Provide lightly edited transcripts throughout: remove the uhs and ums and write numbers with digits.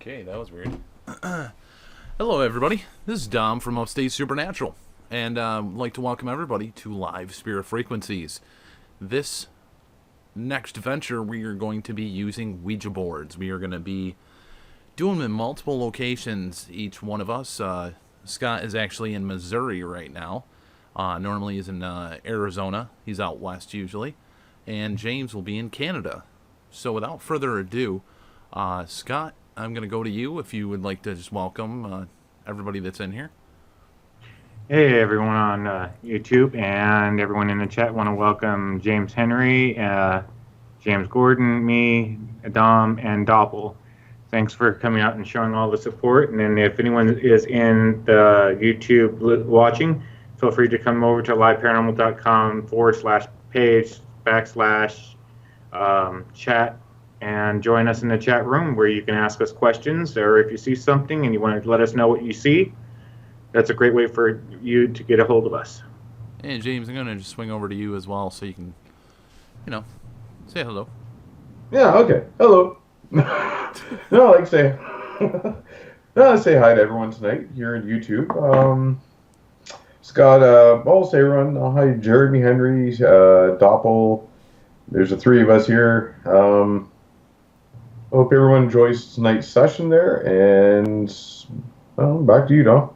Okay, that was weird. Hello, everybody. This is Dom from Upstate Supernatural, and I'd like to welcome everybody to Live Spirit Frequencies. This next venture, we are going to be using Ouija boards. We are going to be doing them in multiple locations, each one of us. Scott is actually in Missouri right now. Normally he's in Arizona. He's out west usually. And James will be in Canada. So without further ado, Scott, I'm going to go to you if you would like to just welcome everybody that's in here. Hey everyone on YouTube and everyone in the chat. Want to welcome James Henry, James Gordon, me, Dom, and Doppel. Thanks for coming out and showing all the support. And then if anyone is in the YouTube watching, feel free to come over to liveparanormal.com/page/chat and join us in the chat room where you can ask us questions, or if you see something and you want to let us know what you see, that's a great way for you to get a hold of us. And James, I'm going to just swing over to you as well so you can, say hello. Yeah, okay. Hello. No, like say say hi to everyone tonight here on YouTube. Scott, I'll say everyone, hi Jeremy, Henry, Doppel. There's the three of us here. Hope everyone enjoys tonight's session there, and back to you, Dom.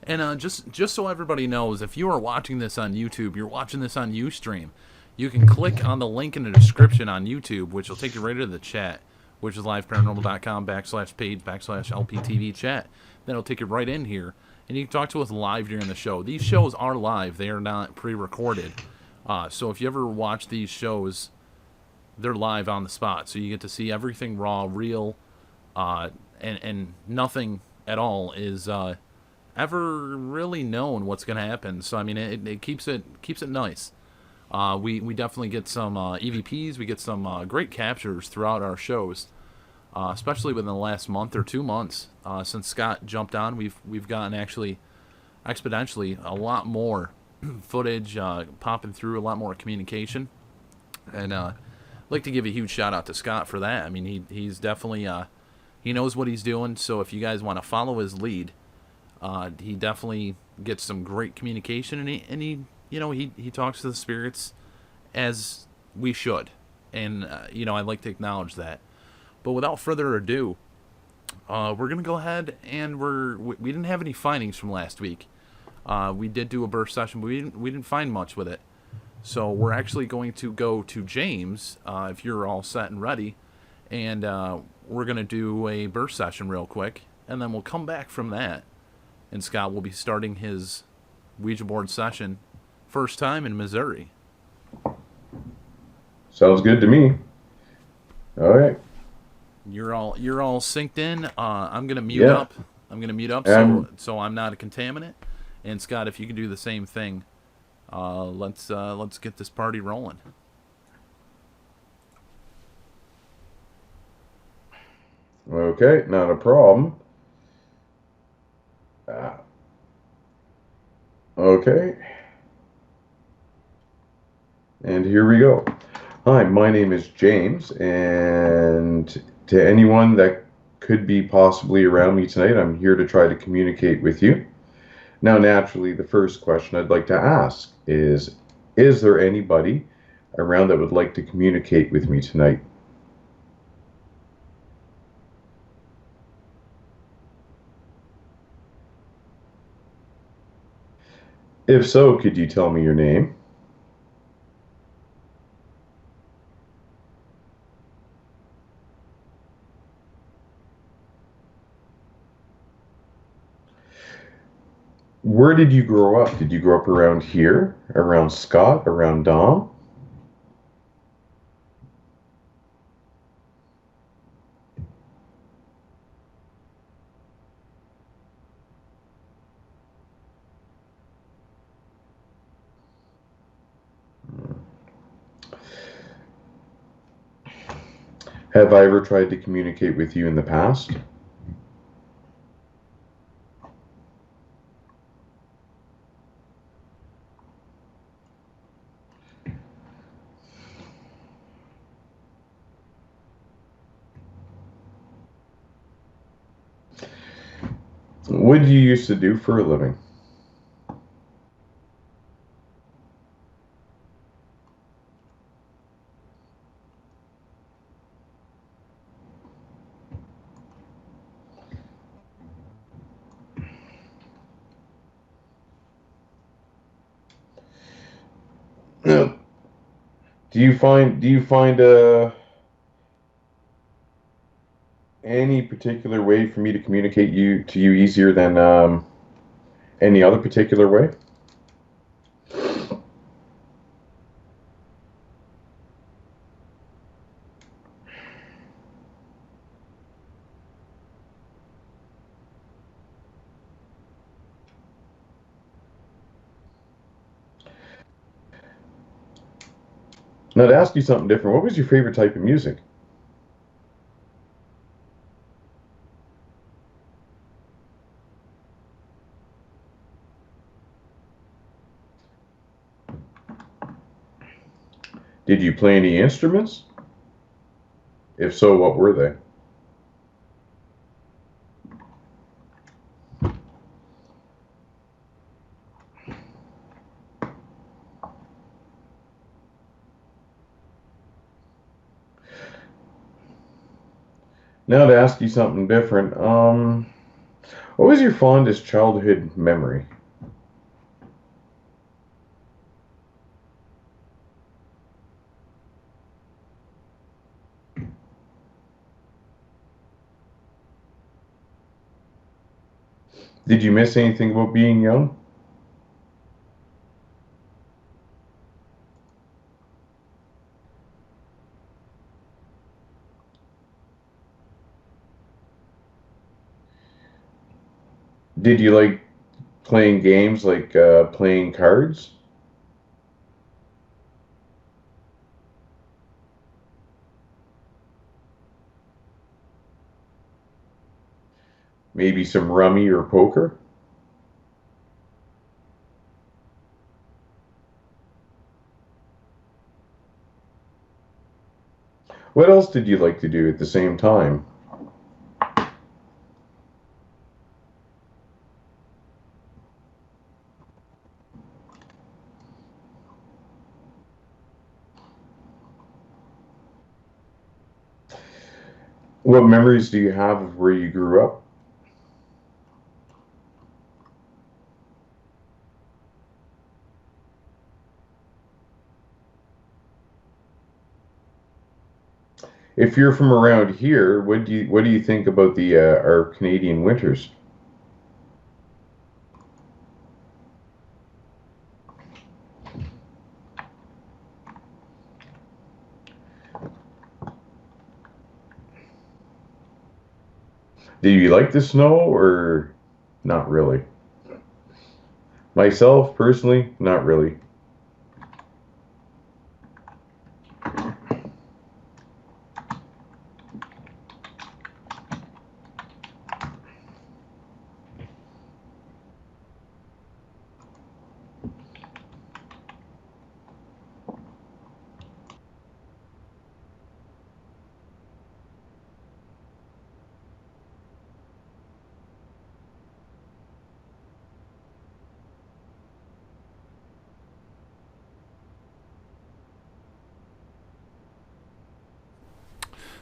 And just so everybody knows, if you are watching this on YouTube, you're watching this on Ustream, you can click on the link in the description on YouTube, which will take you right to the chat, which is liveparanormal.com/page/LPTV chat. Then it'll take you right in here, and you can talk to us live during the show. These shows are live. They are not pre-recorded. So if you ever watch these shows, they're live on the spot. So you get to see everything raw, real, and nothing at all is ever really known what's going to happen. So I mean, it keeps it nice. We definitely get some EVPs. We get some great captures throughout our shows, especially within the last month or 2 months since Scott jumped on. We've gotten actually exponentially a lot more footage popping through, a lot more communication, and I'd like to give a huge shout out to Scott for that. I mean, he's definitely he knows what he's doing. So if you guys want to follow his lead, he definitely gets some great communication, and he talks to the spirits as we should, and I'd like to acknowledge that. But without further ado, we're gonna go ahead and we didn't have any findings from last week. We did do a burst session, but we didn't find much with it. So we're actually going to go to James, if you're all set and ready, and we're gonna do a burst session real quick, and then we'll come back from that, and Scott will be starting his Ouija board session first time in Missouri. Sounds good to me. All right. You're all synced in. I'm gonna mute up. So I'm not a contaminant. And Scott, if you can do the same thing, let's get this party rolling. Okay, not a problem. Okay. And here we go. Hi, my name is James, and to anyone that could be possibly around me tonight, I'm here to try to communicate with you. Now, naturally, the first question I'd like to ask is there anybody around that would like to communicate with me tonight? If so, could you tell me your name? Where did you grow up? Did you grow up around here? Around Scott? Around Dom? Have I ever tried to communicate with you in the past? What did you used to do for a living? Now, do you find any particular way for me to communicate to you easier than any other particular way? Now, to ask you something different, what was your favorite type of music? Did you play any instruments? If so, what were they? Now, to ask you something different, what was your fondest childhood memory? Did you miss anything about being young? Did you like playing games like playing cards? Maybe some rummy or poker? What else did you like to do at the same time? What memories do you have of where you grew up? If you're from around here, what do you think about the our Canadian winters? Do you like the snow or not really? Myself, personally, not really.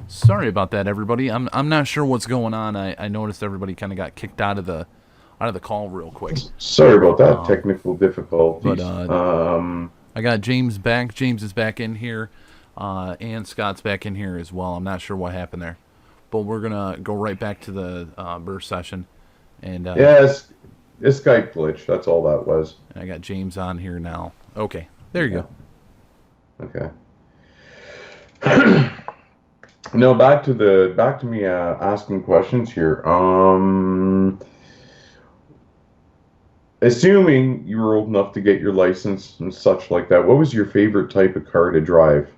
Sorry about that, everybody. I'm not sure what's going on. I noticed everybody kind of got kicked out of the call real quick. Sorry about that, technical But difficulties. I got James back. James is back in here, and Scott's back in here as well. I'm not sure what happened there, but we're gonna go right back to the burst session, and Yeah, it's Skype glitch. That's all that was. I got James on here now. Okay, there you Okay. No, back to me asking questions here. Assuming you were old enough to get your license and such like that, what was your favorite type of car to drive?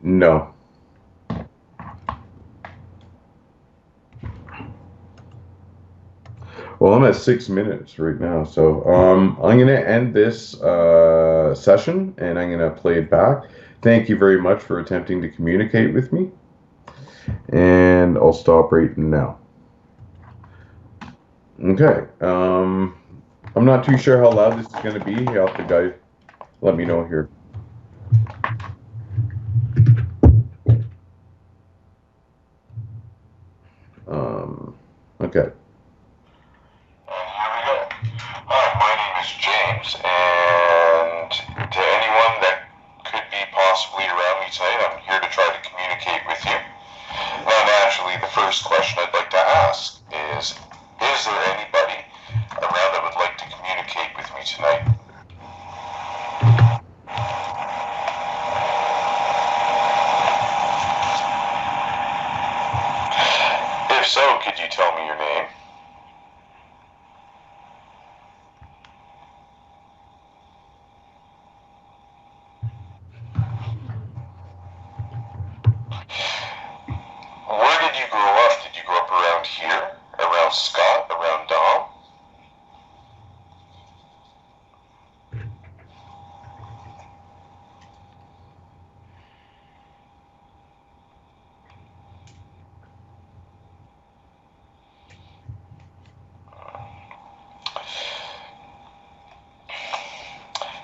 No. Well, I'm at 6 minutes right now. So I'm going to end this session and I'm going to play it back. Thank you very much for attempting to communicate with me. And I'll stop right now. Okay. I'm not too sure how loud this is going to be. You'll have to guys let me know here. Okay. Here we go. Hi, my name is James, and to anyone that could be possibly around me tonight, I'm here to try to communicate with you. Now, naturally, the first question I'd like to ask is there anybody around that would like to communicate with me tonight? If so, could you tell me your name? Where did you grow up? Did you grow up around here? Around Scott? Around Dom?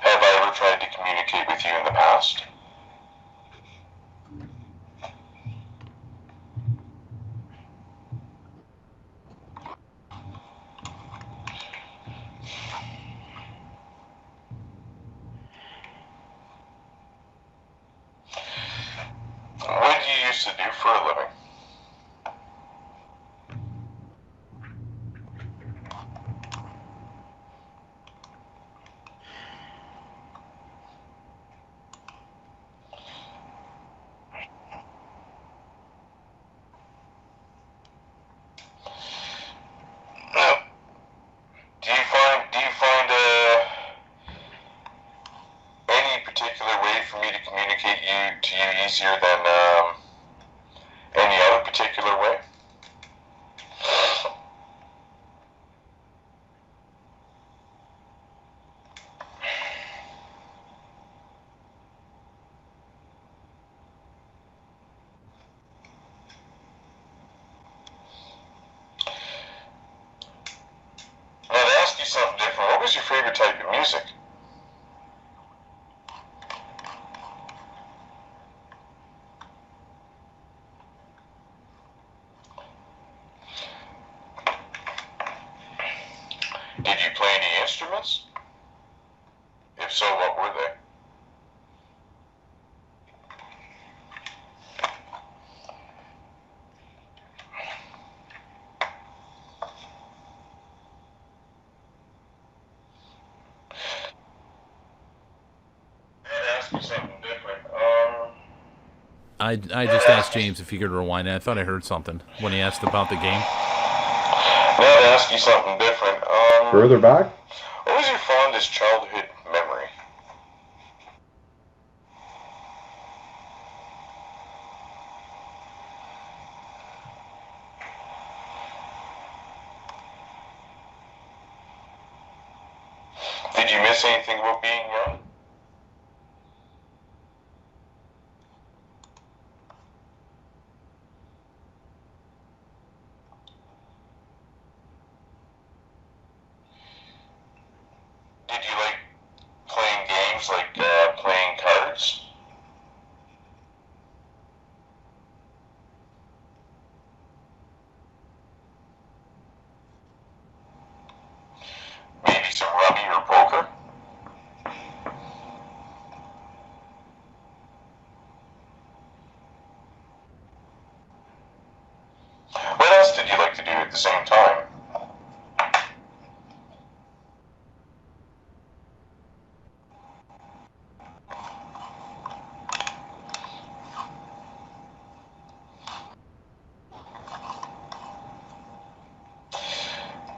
Have I ever tried to communicate with you in the past? What did you used to do for a living? Do you find any particular way for me to communicate to you easier than any other particular way? Now, to ask you something different, what was your favorite type of music? Did you play any instruments? If so, what were they? I'd ask you something different. I just asked James if he could rewind it. I thought I heard something when he asked about the game. Now to ask you something different. Further back? What was your fondest childhood memory? Did you miss anything about being young? Did you like playing games like playing cards? Maybe some rummy or poker? What else did you like to do at the same time?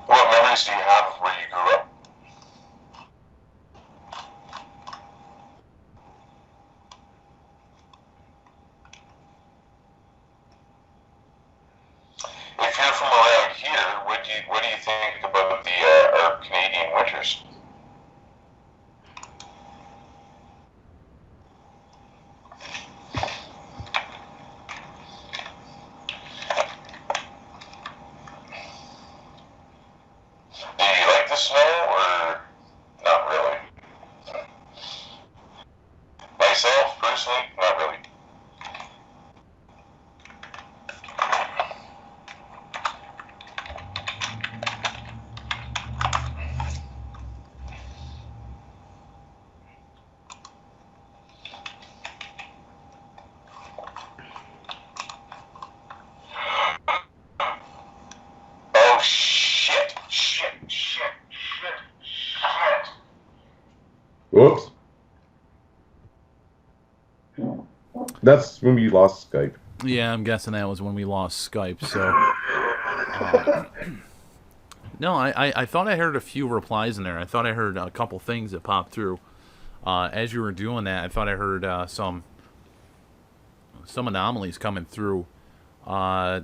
What memories do you have of where you grew up? If you're from around here, what do you think about the Whoops. That's when we lost Skype. Yeah, I'm guessing that was when we lost Skype. So, no, I thought I heard a few replies in there. I thought I heard a couple things that popped through. As you were doing that, I thought I heard some anomalies coming through. Uh,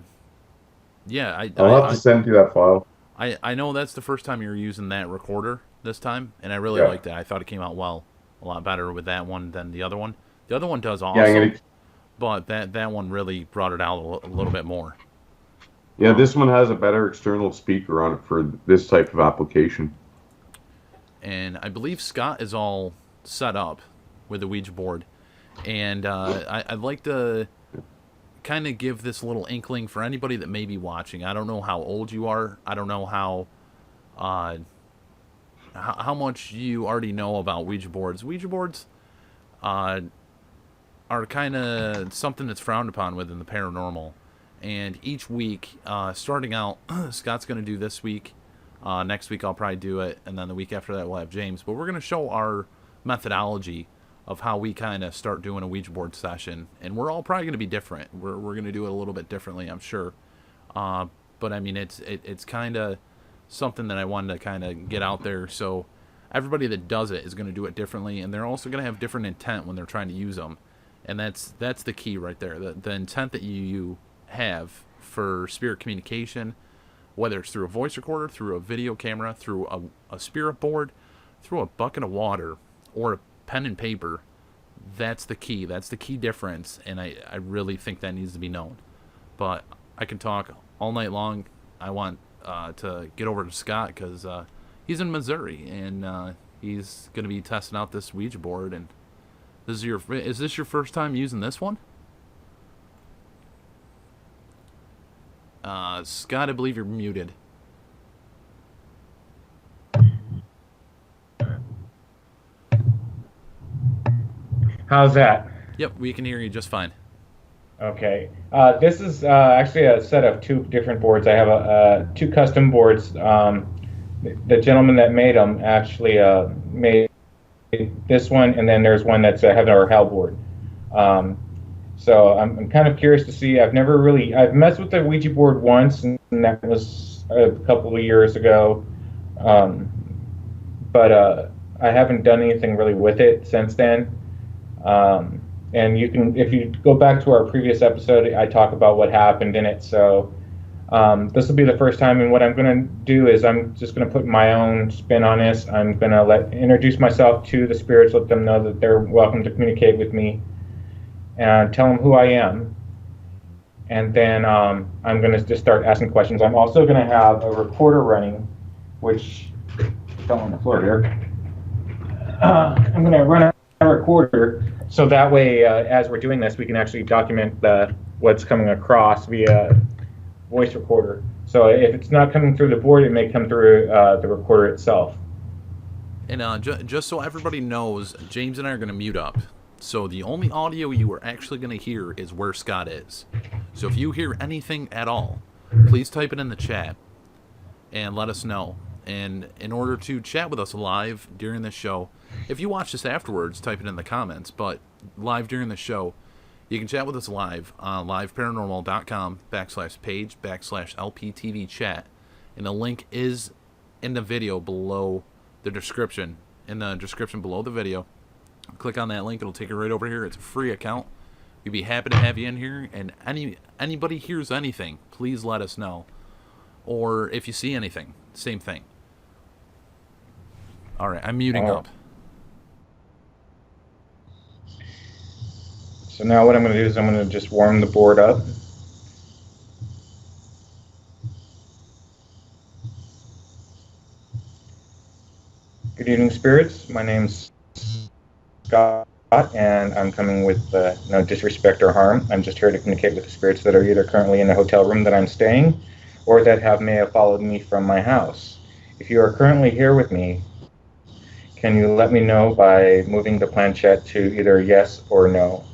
yeah, I'll have to send you that file. I know that's the first time you're using that recorder this time, and I really Yeah. liked it. I thought it came out well, a lot better with that one than the other one. The other one does Yeah, awesome, but that one really brought it out a little bit more. yeah, this one has a better external speaker on it for this type of application. And I believe Scott is all set up with the Ouija board, and I'd like to kind of give this little inkling for anybody that may be watching. I don't know how old you are. I don't know how much you already know about Ouija boards. Ouija boards are kind of something that's frowned upon within the paranormal. And each week, starting out, Scott's going to do this week. Next week, I'll probably do it. And then the week after that, we'll have James. But we're going to show our methodology of how we kind of start doing a Ouija board session. And we're all probably going to be different. We're going to do it a little bit differently, I'm sure. But, I mean, it's kind of something that I wanted to kind of get out there. So everybody that does it is going to do it differently. And they're also going to have different intent when they're trying to use them. And that's the key right there. The intent that you have for spirit communication, whether it's through a voice recorder, through a video camera, through a spirit board, through a bucket of water, or a pen and paper, that's the key. That's the key difference, and I really think that needs to be known. But I can talk all night long. I want to get over to Scott because he's in Missouri, and he's going to be testing out this Ouija board. And is this your first time using this one? Scott, I believe you're muted. How's that? Yep, we can hear you just fine. Okay. This is actually a set of two different boards. I have two custom boards. The gentleman that made them actually made this one, and then there's one that's a Heaven or Hell board. So I'm kind of curious to see. I've messed with the Ouija board once, and that was a couple of years ago. But I haven't done anything really with it since then. And you can, if you go back to our previous episode, I talk about what happened in it. So this will be the first time, and what I'm going to do is I'm just going to put my own spin on this. I'm going to introduce myself to the spirits, let them know that they're welcome to communicate with me, and tell them who I am. And then I'm going to just start asking questions. I'm also going to have a recorder running, which fell on the floor here. I'm going to run a recorder, so that way, as we're doing this, we can actually document what's coming across via voice recorder. So if it's not coming through the board, it may come through the recorder itself. And just so everybody knows, James and I are going to mute up. So the only audio you are actually going to hear is where Scott is. So if you hear anything at all, please type it in the chat and let us know. And in order to chat with us live during the show, if you watch this afterwards, type it in the comments. But live during the show, you can chat with us live on liveparanormal.com/page/LPTV chat. And the link is in the video below the description. In the description below the video. Click on that link. It'll take you right over here. It's a free account. We'd be happy to have you in here. And anybody hears anything, please let us know. Or if you see anything, same thing. All right, I'm muting up. So now what I'm going to do is I'm going to just warm the board up. Good evening, spirits. My name's Scott, and I'm coming with no disrespect or harm. I'm just here to communicate with the spirits that are either currently in the hotel room that I'm staying, or that may have followed me from my house. If you are currently here with me, can you let me know by moving the planchette to either yes or no?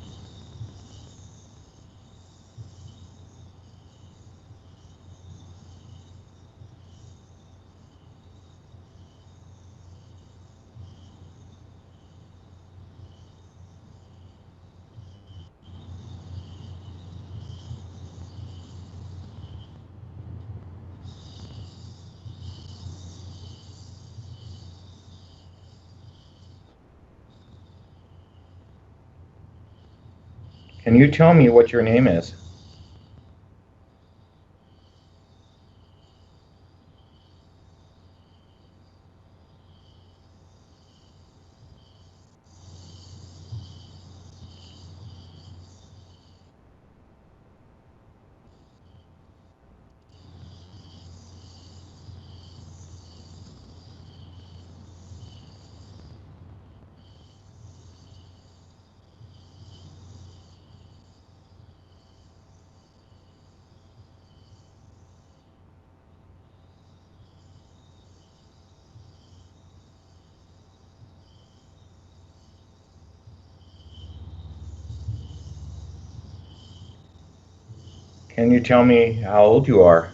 Can you tell me what your name is? Can you tell me how old you are?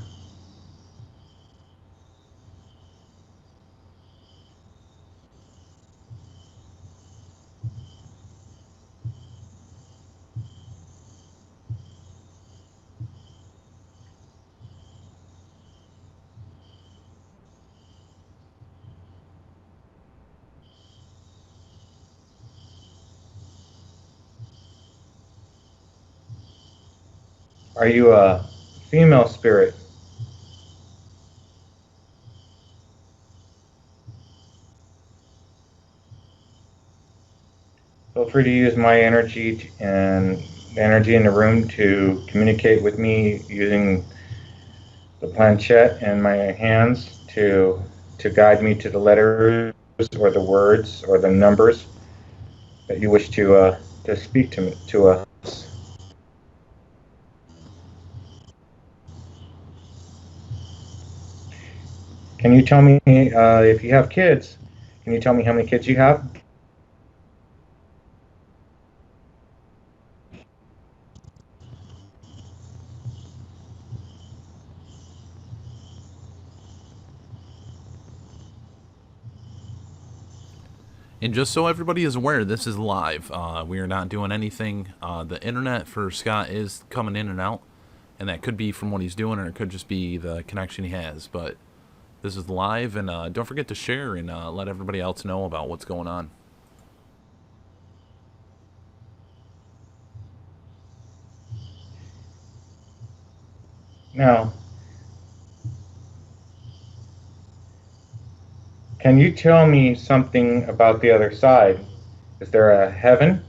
Are you a female spirit? Feel free to use my energy and the energy in the room to communicate with me using the planchette and my hands to guide me to the letters or the words or the numbers that you wish to speak to us. Can you tell me if you have kids? Can you tell me how many kids you have? And just so everybody is aware, this is live. We are not doing anything. The internet for Scott is coming in and out, and that could be from what he's doing, or it could just be the connection he has. But this is live, and don't forget to share and let everybody else know about what's going on. Now, can you tell me something about the other side? Is there a heaven?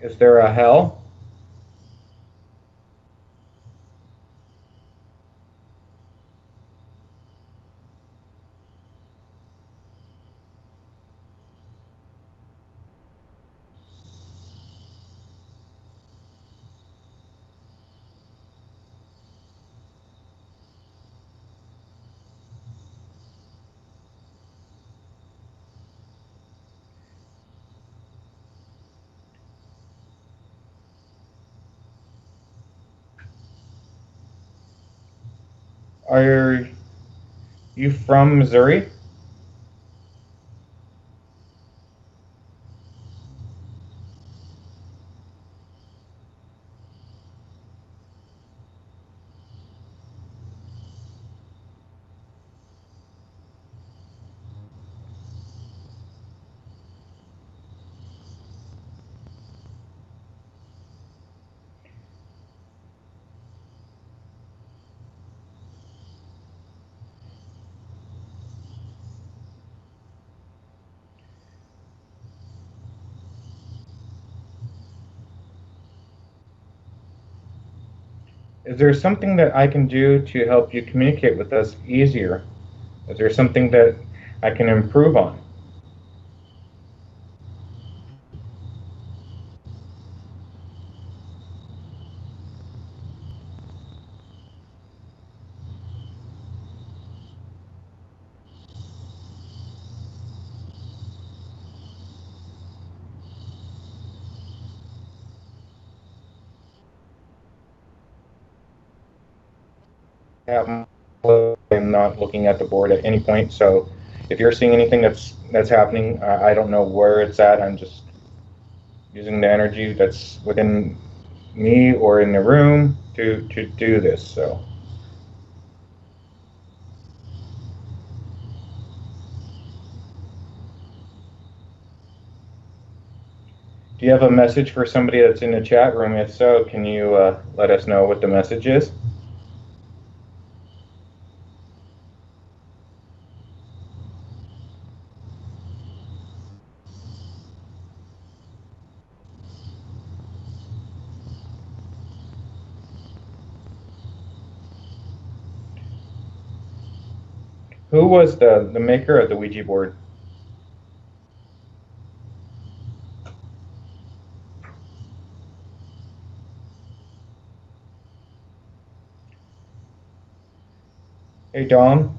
Is there a hell? Are you from Missouri? Is there something that I can do to help you communicate with us easier? Is there something that I can improve on? I'm not looking at the board at any point, so if you're seeing anything that's happening, I don't know where it's at. I'm just using the energy that's within me or in the room to do this. So Do you have a message for somebody that's in the chat room? If so, can you let us know what the message is? Who was the maker of the Ouija board? Hey, Dom.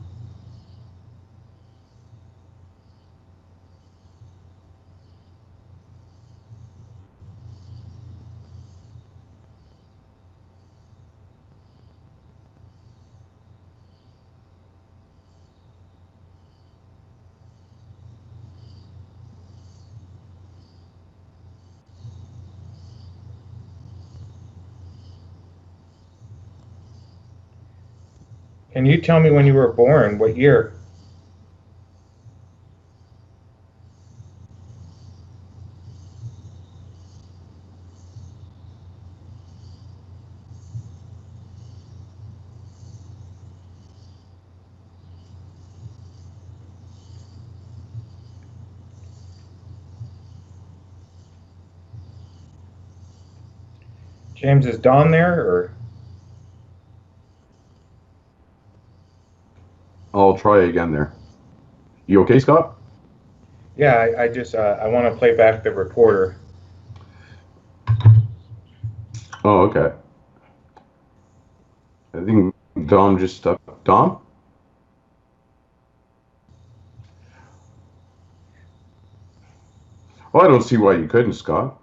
Can you tell me when you were born? What year? James, is Dom there, or? I'll try again there. You okay, Scott? Yeah, I just I want to play back the recorder. Oh, okay. I think Dom just stuck. Dom? Well, I don't see why you couldn't, Scott.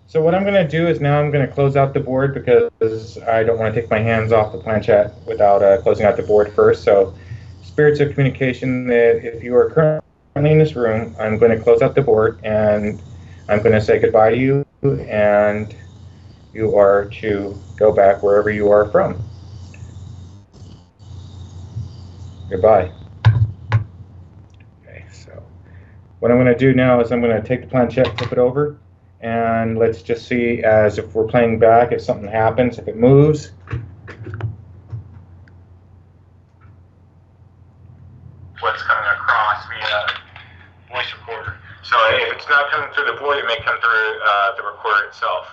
So what I'm going to do is now I'm going to close out the board because I don't want to take my hands off the planchette without closing out the board first. So spirits of communication, that if you are currently in this room, I'm going to close out the board and I'm going to say goodbye to you, and you are to go back wherever you are from. Goodbye. Okay, so what I'm going to do now is I'm going to take the planchette, flip it over, and let's just see as if we're playing back, if something happens, if it moves. What's coming across via voice recorder. So if it's not coming through the board, it may come through the recorder itself.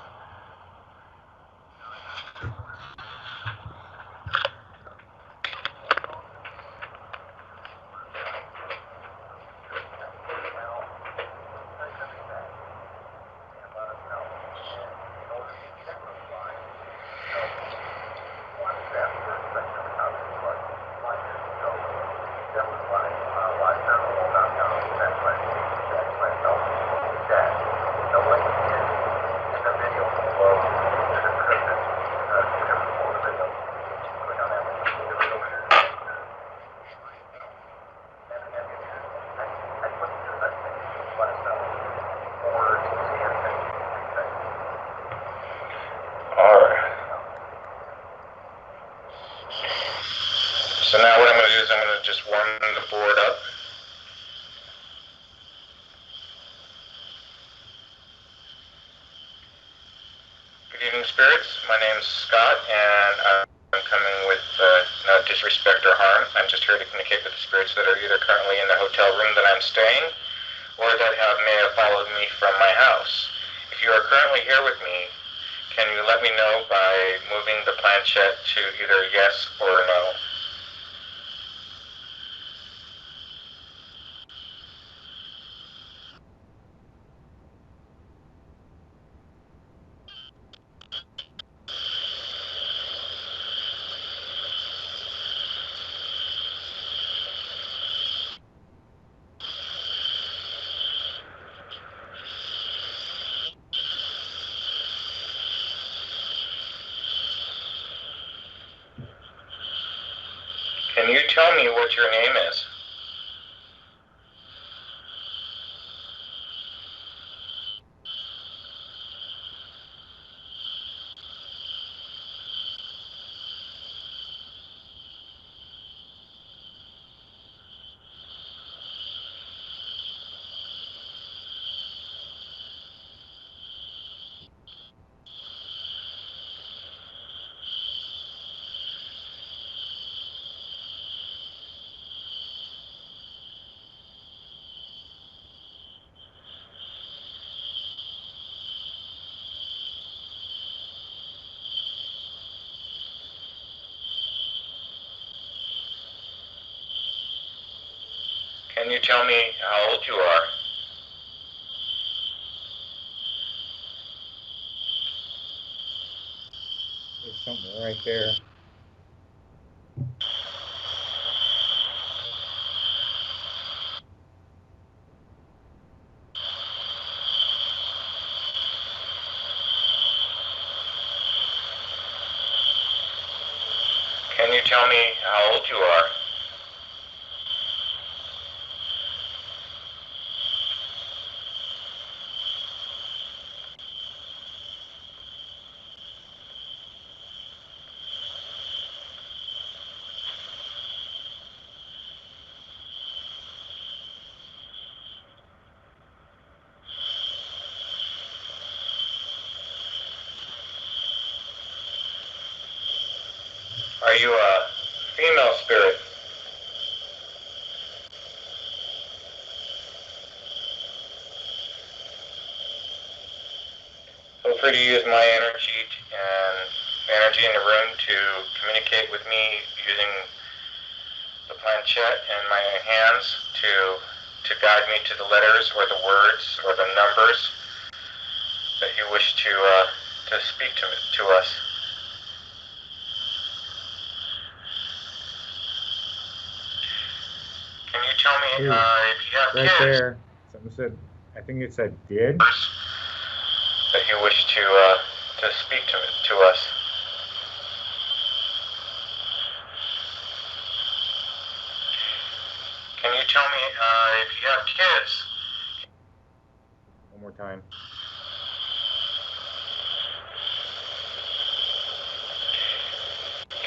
So now what I'm going to do is I'm going to just warm the board up. Good evening, spirits. My name's Scott, and I'm coming with no disrespect or harm. I'm just here to communicate with the spirits that are either currently in the hotel room that I'm staying, or that may have followed me from my house. If you are currently here with me, can you let me know by moving the planchette to either yes or no? Can you tell me what your name is? Can you tell me how old you are? There's something right there. Can you tell me how old you are? Are you a female spirit? Feel free to use my energy and energy in the room to communicate with me using the planchette and my hands to guide me to the letters or the words or the numbers that you wish to speak to us. Can you tell me if you have Right kids? there. Something said, I think it said did. That you wish to speak to us. Can you tell me if you have kids? One more time.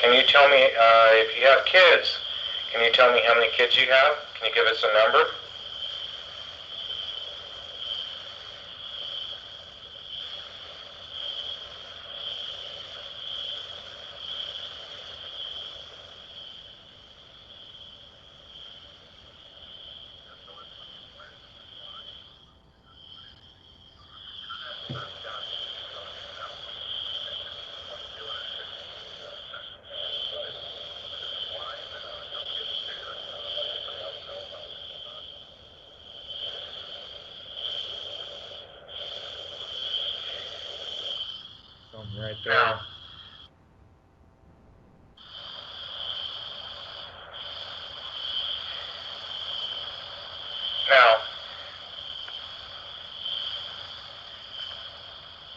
Can you tell me if you have kids? Can you tell me how many kids you have? Can you give us a number? Something right there. Now,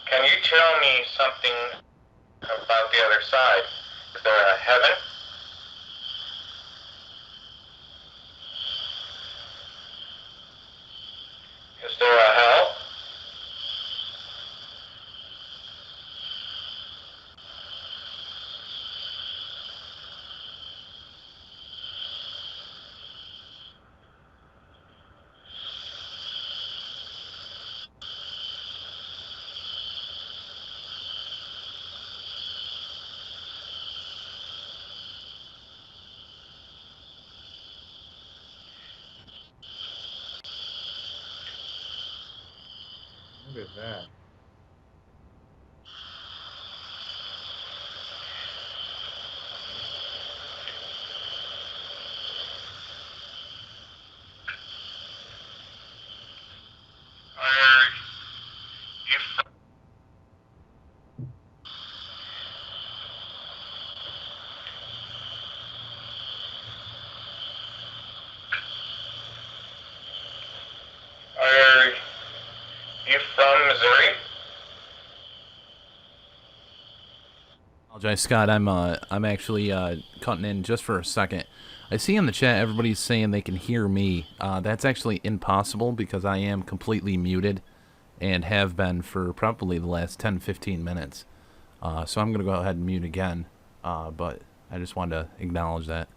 can you tell me something about the other side? Is there a heaven? Is there a hell? What is that? Are you Are you from Missouri? Apologize, Scott. I'm actually cutting in just for a second. I see in the chat everybody's saying they can hear me. That's actually impossible because I am completely muted and have been for probably the last 10-15 minutes. So I'm going to go ahead and mute again. But I just wanted to acknowledge that.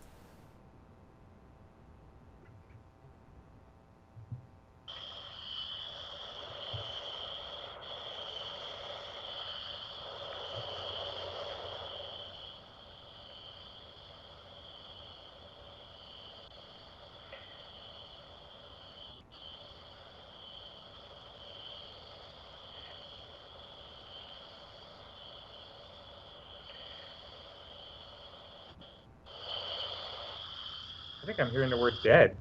I think I'm hearing the word dead.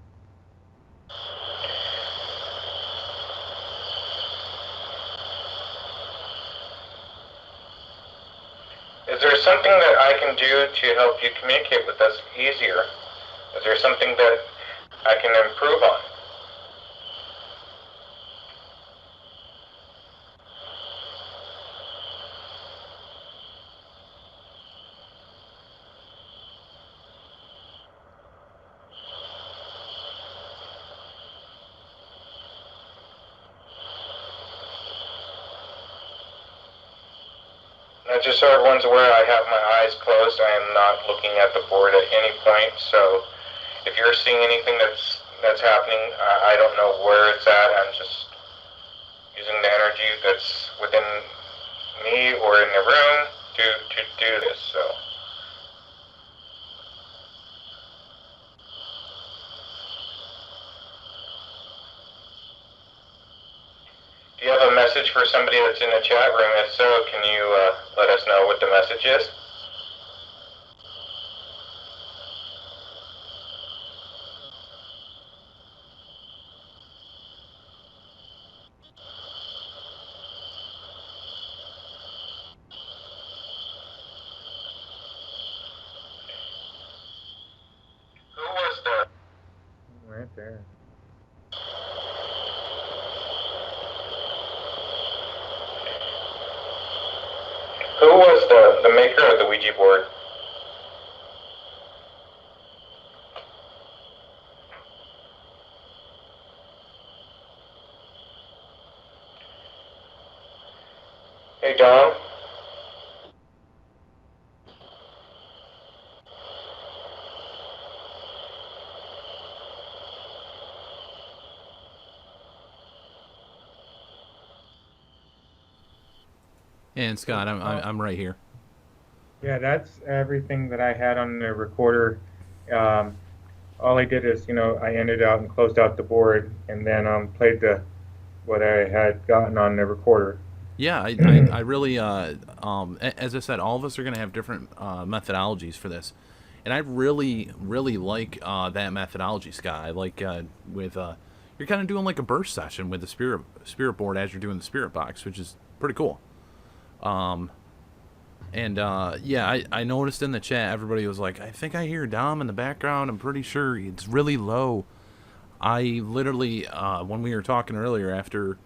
can do to help you communicate with us easier? Is there something that I can improve on? Now, just so everyone's aware, I have my eyes closed. I am not looking at the board at any point. So, if you're seeing anything that's happening, I don't know where it's at. I'm just using the energy that's within me or in the room to do this. So, do you have a message for somebody that's in the chat room? If so, can you let us know what the message is? Who was the Right there. the maker of the Ouija board? Hey, Dom. And Scott, I'm right here. Yeah, that's everything that I had on the recorder. All I did is, I ended out and closed out the board, and then played what I had gotten on the recorder. Yeah, I really, as I said, all of us are going to have different methodologies for this. And I really, really like that methodology, Scott. I like with, you're kind of doing like a burst session with the spirit board as you're doing the spirit box, which is pretty cool. Yeah, I noticed in the chat, everybody was like, I think I hear Dom in the background. I'm pretty sure it's really low. I literally, when we were talking earlier, after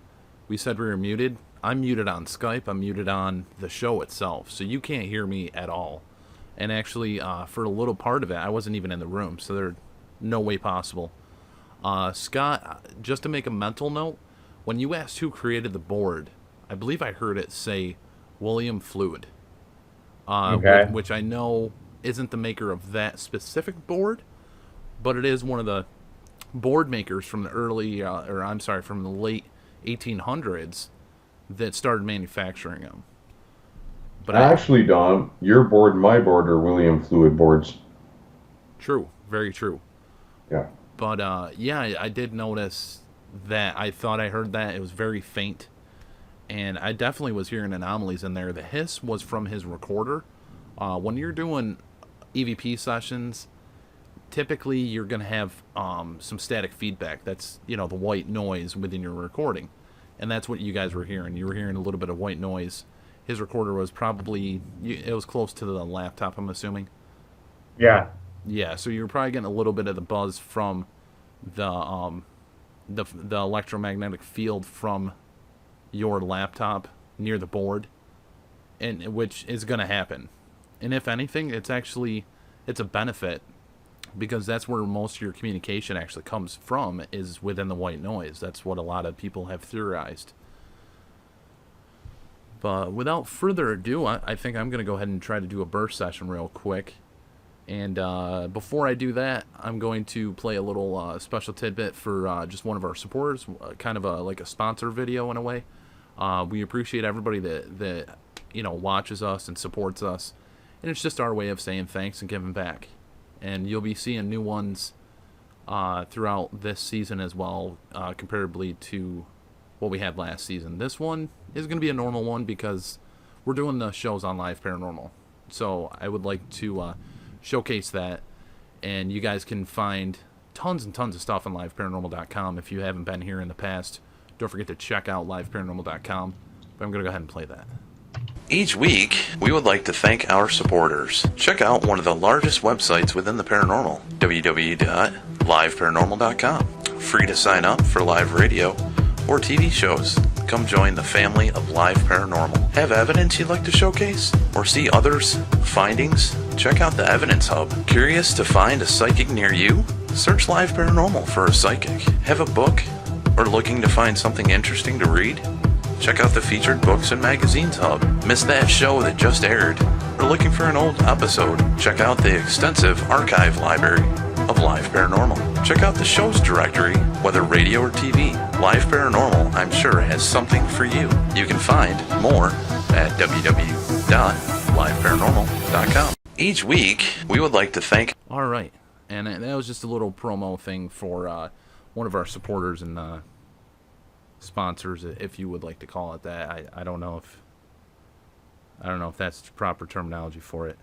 we said we were muted, I'm muted on Skype. I'm muted on the show itself. So you can't hear me at all. And actually, for a little part of it, I wasn't even in the room. So there's no way possible. Scott, just to make a mental note, when you asked who created the board, I believe I heard it say William Fluid. Okay. Which I know isn't the maker of that specific board, but it is one of the board makers from the from the late 1800s that started manufacturing them. But Actually, Don, your board and my board are William Fluid boards. True, very true. Yeah. But yeah, I did notice that. I thought I heard that. It was very faint. And I definitely was hearing anomalies in there. The hiss was from his recorder. When you're doing EVP sessions, typically you're going to have some static feedback. That's, the white noise within your recording. And that's what you guys were hearing. You were hearing a little bit of white noise. His recorder was probably, it was close to the laptop, I'm assuming. Yeah. Yeah, so you were probably getting a little bit of the buzz from the electromagnetic field from your laptop near the board, and which is going to happen. And if anything, it's a benefit, because that's where most of your communication actually comes from, is within the white noise. That's what a lot of people have theorized. But without further ado, I think I'm going to go ahead and try to do a burst session real quick. And before I do that, I'm going to play a little special tidbit for just one of our supporters, kind of like a sponsor video in a way. We appreciate everybody that watches us and supports us, and it's just our way of saying thanks and giving back. And you'll be seeing new ones throughout this season as well, comparably to what we had last season. This one is going to be a normal one because we're doing the shows on Live Paranormal, so I would like to showcase that, and you guys can find tons and tons of stuff on liveparanormal.com. If you haven't been here in the past, don't forget to check out liveparanormal.com. But I'm going to go ahead and play that. Each week, we would like to thank our supporters. Check out one of the largest websites within the paranormal, www.liveparanormal.com. Free to sign up for live radio or TV shows. Come join the family of Live Paranormal. Have evidence you'd like to showcase? Or see others' findings? Check out the Evidence Hub. Curious to find a psychic near you? Search Live Paranormal for a psychic. Have a book? Or looking to find something interesting to read? Check out the Featured Books and Magazines Hub. Missed that show that just aired? Or looking for an old episode? Check out the extensive archive library of Live Paranormal. Check out the show's directory, whether radio or TV. Live Paranormal, I'm sure, has something for you. You can find more at www.liveparanormal.com. Each week, we would like to thank... All right, and that was just a little promo thing for one of our supporters and sponsors, if you would like to call it that. I don't know if that's the proper terminology for it.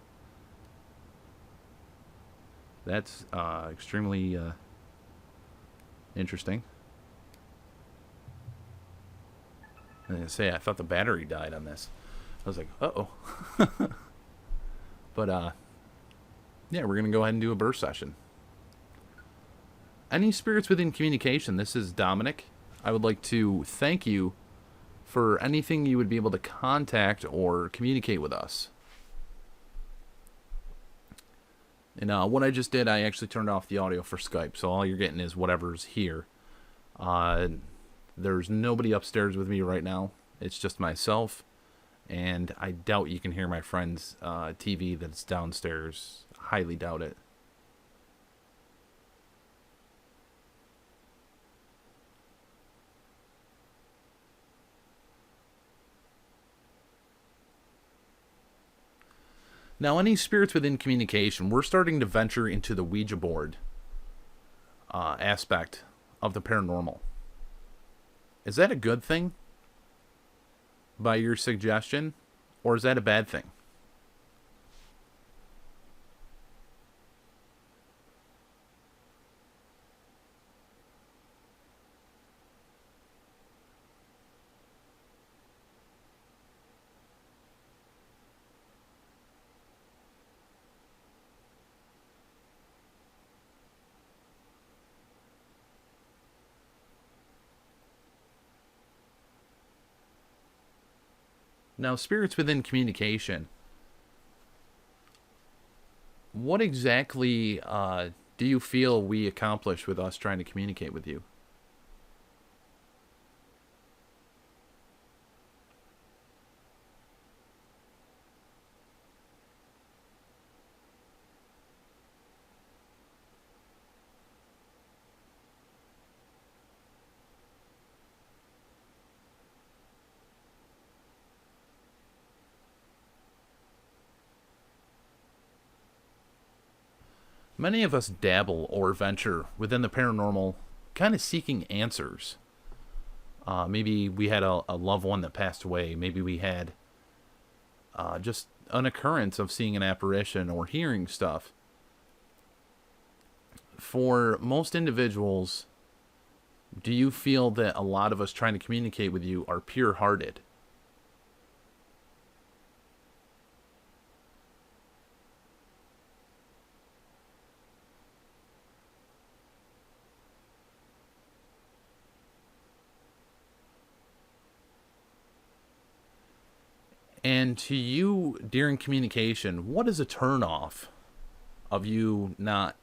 That's extremely interesting. I was gonna say, I thought the battery died on this. I was like, uh-oh. But yeah, we're gonna go ahead and do a burst session. Any spirits within communication? This is Dominic. I would like to thank you for anything you would be able to contact or communicate with us. And what I just did, I actually turned off the audio for Skype, so all you're getting is whatever's here. There's nobody upstairs with me right now. It's just myself, and I doubt you can hear my friend's TV that's downstairs. Highly doubt it. Now, any spirits within communication, we're starting to venture into the Ouija board aspect of the paranormal. Is that a good thing, by your suggestion, or is that a bad thing? Now, spirits within communication, what exactly do you feel we accomplish with us trying to communicate with you? Many of us dabble or venture within the paranormal, kind of seeking answers. Maybe we had a loved one that passed away. Maybe we had just an occurrence of seeing an apparition or hearing stuff. For most individuals, do you feel that a lot of us trying to communicate with you are pure-hearted? And to you, during communication, what is a turn-off of you not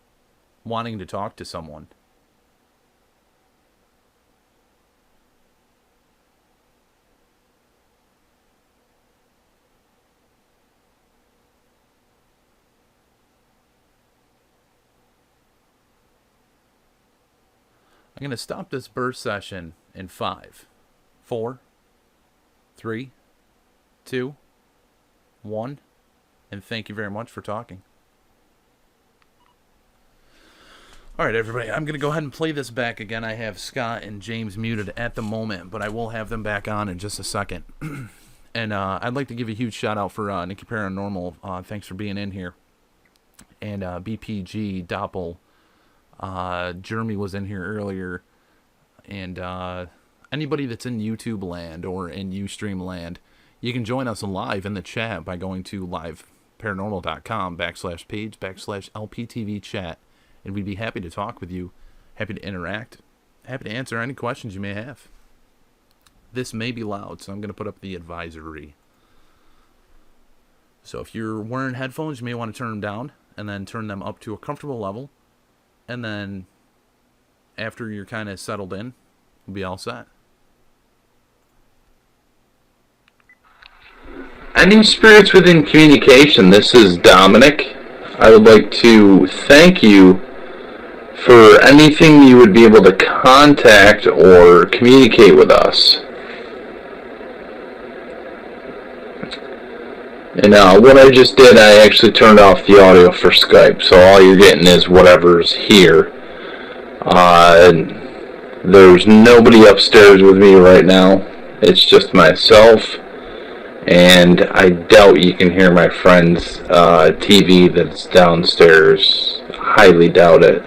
wanting to talk to someone? I'm going to stop this burst session in 5, 4, 3, 2, 1, and thank you very much for talking. All right, everybody, I'm going to go ahead and play this back again. I have Scott and James muted at the moment, but I will have them back on in just a second. And I'd like to give a huge shout out for Nikki Paranormal. Thanks for being in here. And BPG, Doppel, Jeremy was in here earlier. And anybody that's in YouTube land or in Ustream land, You can join us live in the chat by going to liveparanormal.com/page/LPTV chat, and we'd be happy to talk with you, happy to interact, happy to answer any questions you may have. This may be loud, so I'm going to put up the advisory. So if you're wearing headphones, you may want to turn them down and then turn them up to a comfortable level. And then after you're kind of settled in, we'll be all set. Any spirits within communication, this is Dominic. I would like to thank you for anything you would be able to contact or communicate with us. And what I just did, I actually turned off the audio for Skype, so all you're getting is whatever's here. There's nobody upstairs with me right now. It's just myself, and I doubt you can hear my friend's TV that's downstairs. Highly doubt it.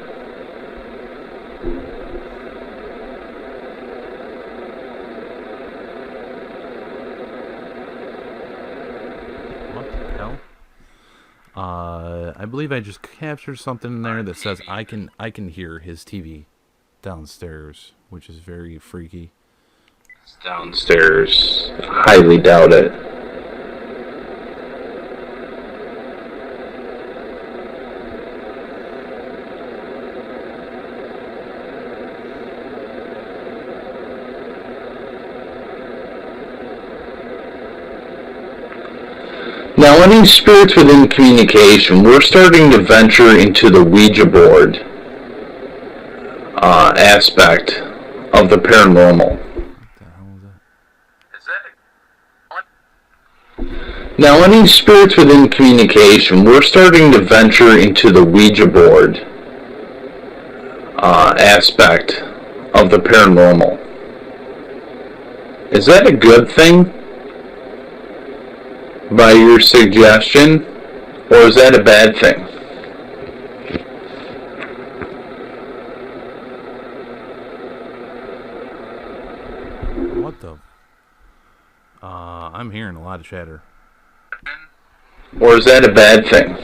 I believe I just captured something in there that says I can hear his TV downstairs, which is very freaky. Downstairs. Highly doubt it. Now, any spirits within communication, we're starting to venture into the Ouija board aspect of the paranormal. What the hell is that? Now, any spirits within communication, we're starting to venture into the Ouija board aspect of the paranormal. Is that a good thing? By your suggestion, or is that a bad thing? What the? I'm hearing a lot of chatter. Or is that a bad thing?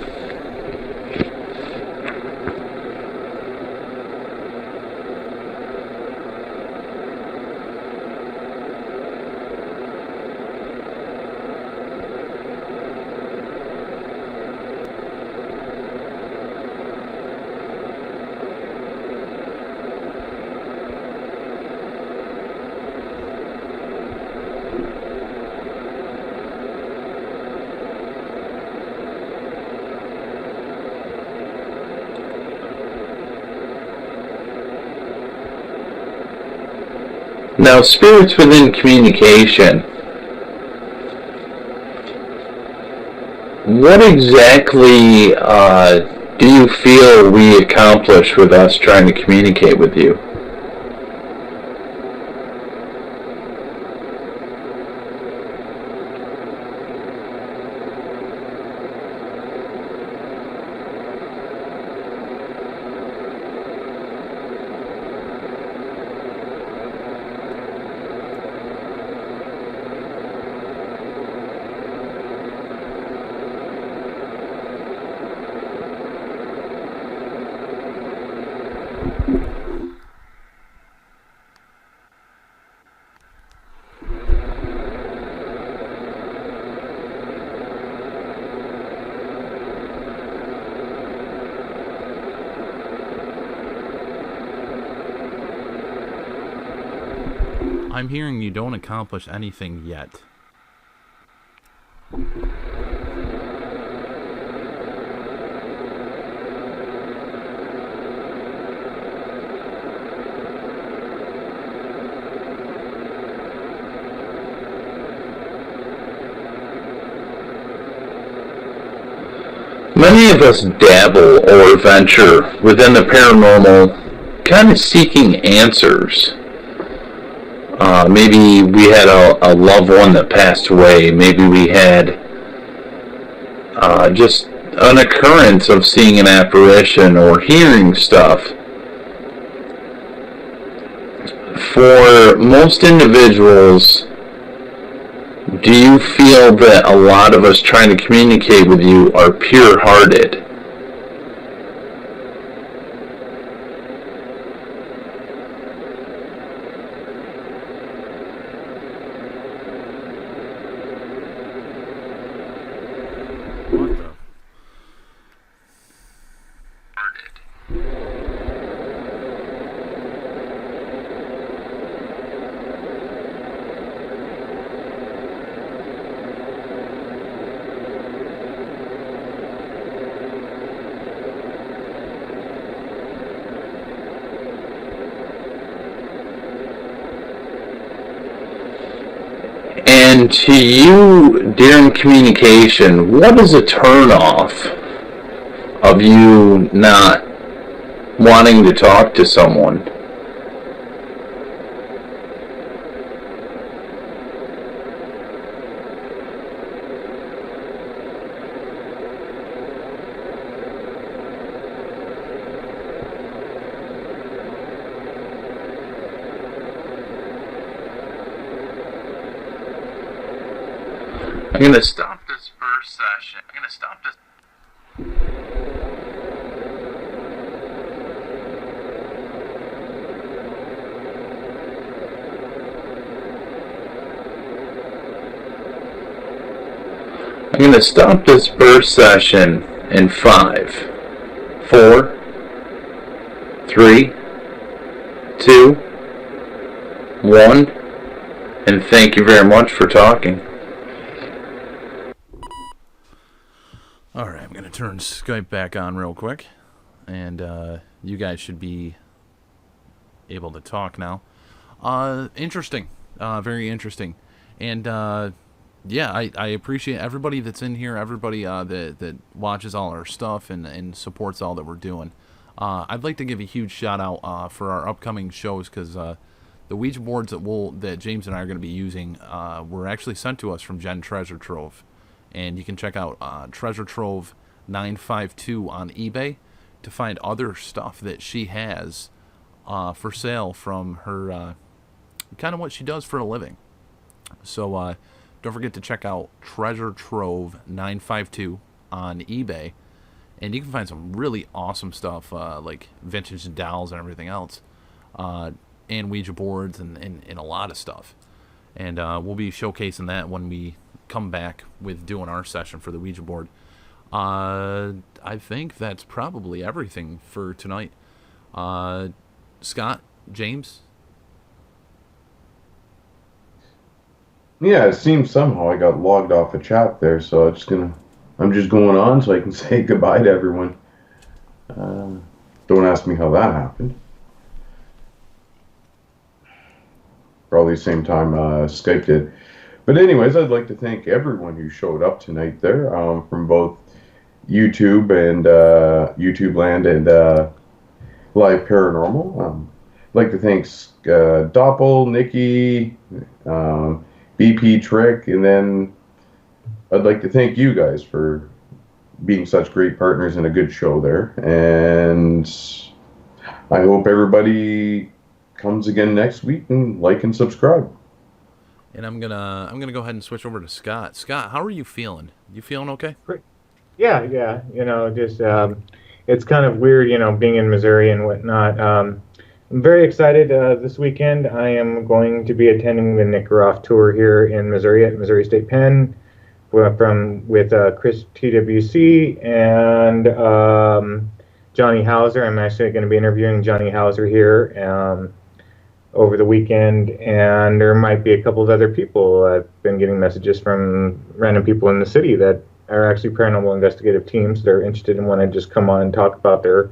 Now, spirits within communication, what exactly do you feel we accomplish with us trying to communicate with you? I'm hearing you don't accomplish anything yet. Many of us dabble or venture within the paranormal, kind of seeking answers. Maybe we had a loved one that passed away. Maybe we had just an occurrence of seeing an apparition or hearing stuff. For most individuals, Do you feel that a lot of us trying to communicate with you are pure-hearted? What the? And to you, during communication, what is a turn-off of you not wanting to talk to someone? I'm going to stop this first session. I'm going to stop this. I'm going to stop this first session in 5, 4, 3, 2, 1, and thank you very much for talking. Alright, I'm going to turn Skype back on real quick, and you guys should be able to talk now. Interesting. Very interesting. And, yeah, I appreciate everybody that's in here, everybody that watches all our stuff and supports all that we're doing. I'd like to give a huge shout out for our upcoming shows, because the Ouija boards that James and I are going to be using were actually sent to us from Jen Treasure Trove. And you can check out Treasure Trove 952 on eBay to find other stuff that she has for sale from her, kind of what she does for a living. So don't forget to check out Treasure Trove 952 on eBay. And you can find some really awesome stuff like vintage dolls and everything else. And Ouija boards and a lot of stuff. And we'll be showcasing that when we come back with doing our session for the Ouija board. I think that's probably everything for tonight. Scott, James? Yeah, it seems somehow I got logged off a chat there, so I'm just going on so I can say goodbye to everyone. Don't ask me how that happened. Probably the same time Skype did. But anyways, I'd like to thank everyone who showed up tonight there, from both YouTube and YouTube Land and Live Paranormal. I'd like to thank Doppel, Nikki, BP Trick, and then I'd like to thank you guys for being such great partners and a good show there. And I hope everybody comes again next week and like and subscribe. And I'm gonna go ahead and switch over to Scott. Scott, how are you feeling? You feeling okay? Great. Yeah. You know, just it's kind of weird, you know, being in Missouri and whatnot. I'm very excited this weekend. I am going to be attending the Nick Groff tour here in Missouri at Missouri State Penn with Chris TWC and Johnny Hauser. I'm actually going to be interviewing Johnny Hauser here over the weekend, and there might be a couple of other people. I've been getting messages from random people in the city that are actually paranormal investigative teams. They're interested and want to just come on and talk about their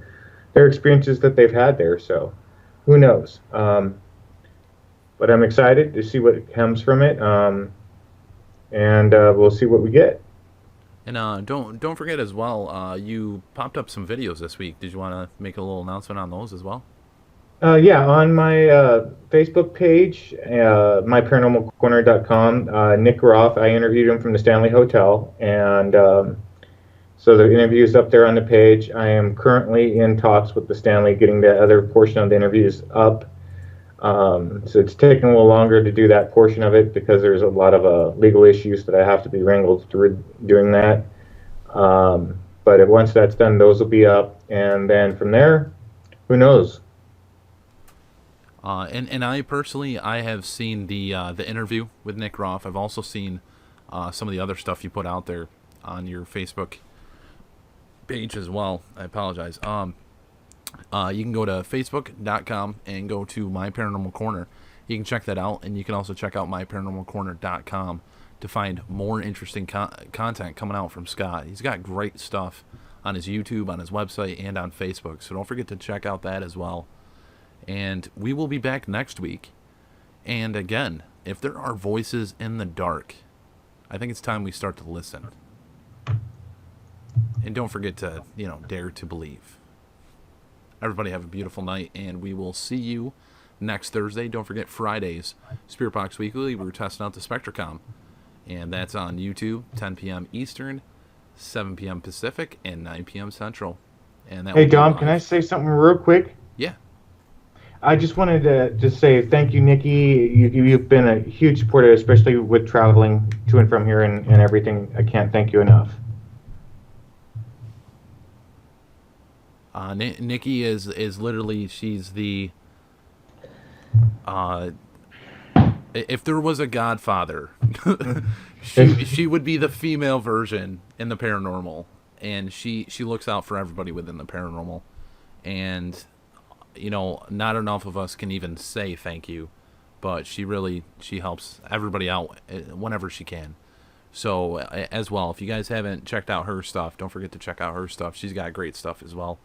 experiences that they've had there. So who knows? But I'm excited to see what comes from it, and we'll see what we get. And don't forget as well, you popped up some videos this week. Did you want to make a little announcement on those as well? Yeah, on my Facebook page, myparanormalcorner.com, Nick Groff, I interviewed him from the Stanley Hotel, and so the interview's up there on the page. I am currently in talks with the Stanley, getting the other portion of the interviews up. So it's taking a little longer to do that portion of it because there's a lot of legal issues that I have to be wrangled through doing that. But once that's done, those will be up, and then from there, who knows? And I personally, I have seen the interview with Nick Roth. I've also seen some of the other stuff you put out there on your Facebook page as well. I apologize. You can go to facebook.com and go to My Paranormal Corner. You can check that out, and you can also check out myparanormalcorner.com to find more interesting content coming out from Scott. He's got great stuff on his YouTube, on his website, and on Facebook, so don't forget to check out that as well. And we will be back next week. And again, if there are voices in the dark, I think it's time we start to listen. And don't forget to, dare to believe. Everybody have a beautiful night, and we will see you next Thursday. Don't forget Fridays, Spirit Box Weekly. We're testing out the Spectracom, and that's on YouTube, 10 p.m. Eastern, 7 p.m. Pacific, and 9 p.m. Central. And that Hey, Dom, can I say something real quick? Yeah. I just wanted to just say thank you, Nikki. You've been a huge supporter, especially with traveling to and from here and everything. I can't thank you enough. Nikki is literally, she's the if there was a Godfather, she would be the female version in the paranormal, and she looks out for everybody within the paranormal, and not enough of us can even say thank you, but she helps everybody out whenever she can. So as well, if you guys haven't checked out her stuff, don't forget to check out her stuff. She's got great stuff as well,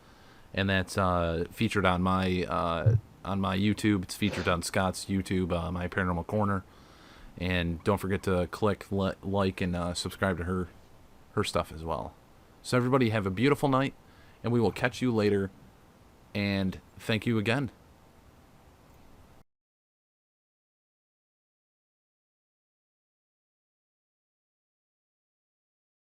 and that's featured on my YouTube. It's featured on Scott's YouTube, My Paranormal Corner, and don't forget to click like and subscribe to her stuff as well. So everybody have a beautiful night, and we will catch you later. And thank you again.